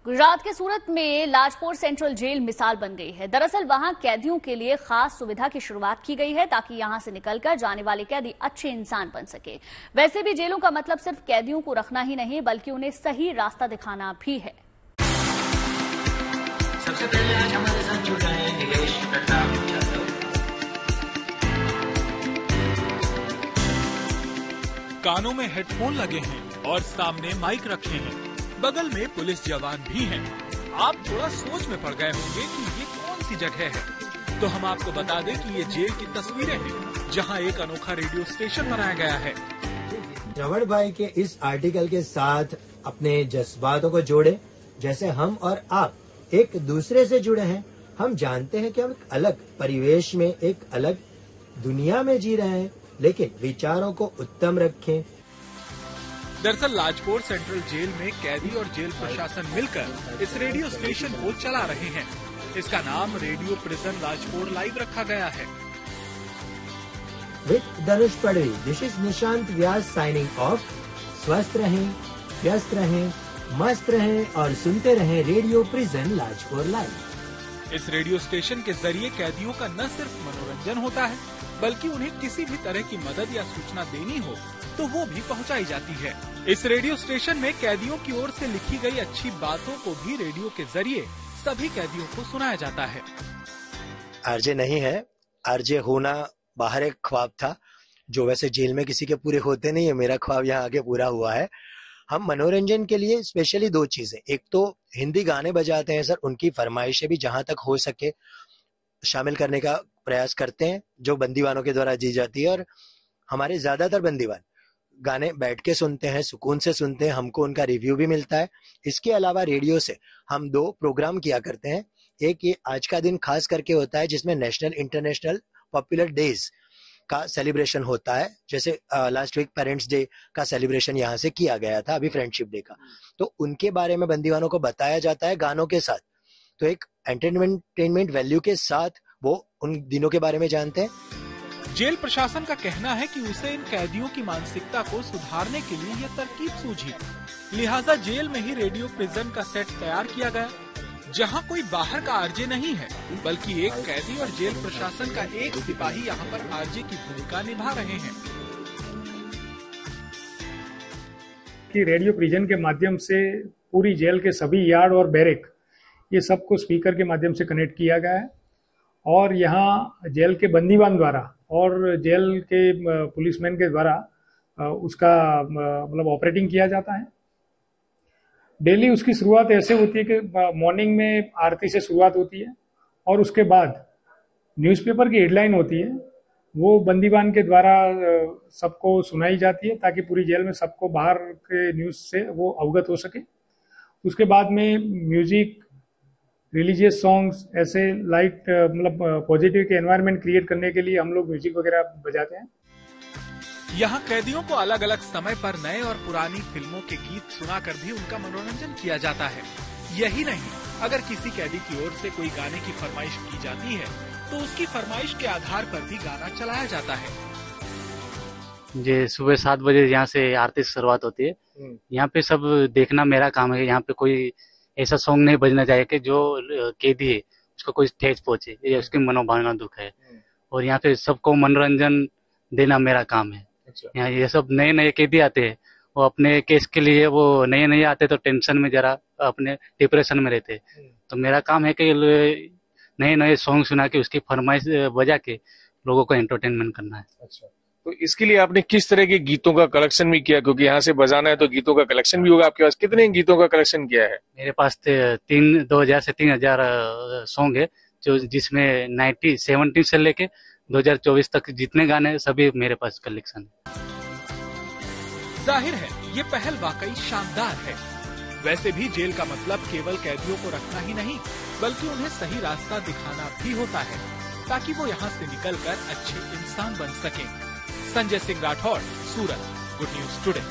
गुजरात के सूरत में Lajpore central jail मिसाल बन गई है। दरअसल वहां कैदियों के लिए खास सुविधा की शुरुआत की गई है ताकि यहां से निकलकर जाने वाले कैदी अच्छे इंसान बन सके। वैसे भी जेलों का मतलब सिर्फ कैदियों को रखना ही नहीं बल्कि उन्हें सही रास्ता दिखाना भी है। सबसे पहले आज हमारे साथ जुड़ रहे हैं निलेश प्रताप यादव। कानों में हेडफोन लगे हैं और सामने माइक रखे हैं। बगल में पुलिस जवान भी हैं। आप थोड़ा सोच में पड़ गए होंगे कि ये कौन सी जगह है, तो हम आपको बता दें कि ये जेल की तस्वीरें हैं, जहां एक अनोखा रेडियो स्टेशन बनाया गया है। जवड़ भाई के इस आर्टिकल के साथ अपने जज्बातों को जोड़े, जैसे हम और आप एक दूसरे से जुड़े हैं। हम जानते हैं कि हम एक अलग परिवेश में, एक अलग दुनिया में जी रहे हैं, लेकिन विचारों को उत्तम रखें। दरअसल लाजपोर सेंट्रल जेल में कैदी और जेल प्रशासन मिलकर इस रेडियो स्टेशन को चला रहे हैं। इसका नाम रेडियो प्रिजन लाजपोर लाइव रखा गया है। With Dhanush Padvi, this is Nishant Vyas signing off. स्वस्थ रहें, व्यस्त रहें, मस्त रहें और सुनते रहें रेडियो प्रिजन लाजपोर लाइव। इस रेडियो स्टेशन के जरिए कैदियों का न सिर्फ मनोरंजन होता है बल्कि उन्हें किसी भी तरह की मदद या सूचना देनी हो तो वो भी पहुंचाई जाती है। इस रेडियो स्टेशन में कैदियों की ओर से लिखी गई अच्छी बातों को भी रेडियो के जरिए सभी कैदियों को सुनाया जाता है। आरजे नहीं है, आरजे होना बाहर एक ख्वाब था जो वैसे जेल में किसी के पूरे होते नहीं है। मेरा ख्वाब यहाँ आके पूरा हुआ है। हम मनोरंजन के लिए स्पेशली दो चीजें, एक तो हिंदी गाने बजाते हैं सर, उनकी फरमाइशें भी जहां तक हो सके शामिल करने का प्रयास करते हैं जो बंदीवानों के द्वारा दी जाती है। और हमारे ज्यादातर बंदीवान गाने बैठ के सुनते हैं, सुकून से सुनते हैं, हमको उनका रिव्यू भी मिलता है। इसके अलावा रेडियो से हम दो प्रोग्राम किया करते हैं। एक ये आज का दिन खास करके होता है जिसमें नेशनल इंटरनेशनल पॉपुलर डेज का सेलिब्रेशन होता है। जैसे लास्ट वीक पेरेंट्स डे का सेलिब्रेशन यहाँ से किया गया था, अभी फ्रेंडशिप डे का, तो उनके बारे में बंदीवानों को बताया जाता है गानों के साथ। तो एक एंटरटेनमेंट वैल्यू के साथ वो उन दिनों के बारे में जानते हैं। जेल प्रशासन का कहना है कि उसे इन कैदियों की मानसिकता को सुधारने के लिए यह तरकीब सूझी, लिहाजा जेल में ही रेडियो प्रिजन का सेट तैयार किया गया, जहां कोई बाहर का आरजे नहीं है बल्कि एक कैदी और जेल प्रशासन का एक सिपाही यहां पर आरजे की भूमिका निभा रहे हैं। कि रेडियो प्रिजन के माध्यम से पूरी जेल के सभी यार्ड और बैरेक ये सबको स्पीकर के माध्यम से कनेक्ट किया गया है और यहाँ जेल के बंदीवान द्वारा और जेल के पुलिसमैन के द्वारा उसका मतलब ऑपरेटिंग किया जाता है। डेली उसकी शुरुआत ऐसे होती है कि मॉर्निंग में आरती से शुरुआत होती है और उसके बाद न्यूज़पेपर की हेडलाइन होती है, वो बंदीवान के द्वारा सबको सुनाई जाती है ताकि पूरी जेल में सबको बाहर के न्यूज़ से वो अवगत हो सके। उसके बाद में म्यूजिक, रिलीजियस सॉन्ग्स, ऐसे लाइट मतलब पॉजिटिव के एनवायरनमेंट क्रिएट करने के लिए हम लोग म्यूजिक वगैरह बजाते हैं। यहाँ कैदियों को अलग अलग समय पर नए और पुरानी फिल्मों के गीत सुनाकर भी उनका मनोरंजन किया जाता है। यही नहीं, अगर किसी कैदी की ओर से कोई गाने की फरमाइश की जाती है तो उसकी फरमाइश के आधार पर भी गाना चलाया जाता है। जी, सुबह 7 बजे यहाँ से आरती से शुरुआत होती है। यहाँ पे सब देखना मेरा काम है। यहाँ पे कोई ऐसा सॉन्ग नहीं बजना चाहिए कि जो कैदी है उसको कोई ठेस पहुंचे या उसकी मनोभावना दुख है। और यहाँ पे सबको मनोरंजन देना मेरा काम है। यहाँ ये सब नए नए कैदी आते हैं, वो अपने केस के लिए वो नए आते तो टेंशन में जरा अपने डिप्रेशन में रहते, तो मेरा काम है कि नए सॉन्ग सुना के उसकी फरमाइश बजा के लोगों को एंटरटेनमेंट करना है। अच्छा, तो इसके लिए आपने किस तरह के गीतों का कलेक्शन भी किया? क्योंकि यहाँ से बजाना है तो गीतों का कलेक्शन भी होगा आपके पास। कितने गीतों का कलेक्शन किया है? मेरे पास 2000 से 3000 सॉन्ग है, जो जिसमें 1970 से लेके 2024 तक जितने गाने सभी मेरे पास कलेक्शन है। जाहिर है ये पहल वाकई शानदार है। वैसे भी जेल का मतलब केवल कैदियों को रखना ही नहीं बल्कि उन्हें सही रास्ता दिखाना भी होता है ताकि वो यहाँ से निकलकर अच्छे इंसान बन सकें। संजय सिंह राठौड़, सूरत, गुड न्यूज टुडे।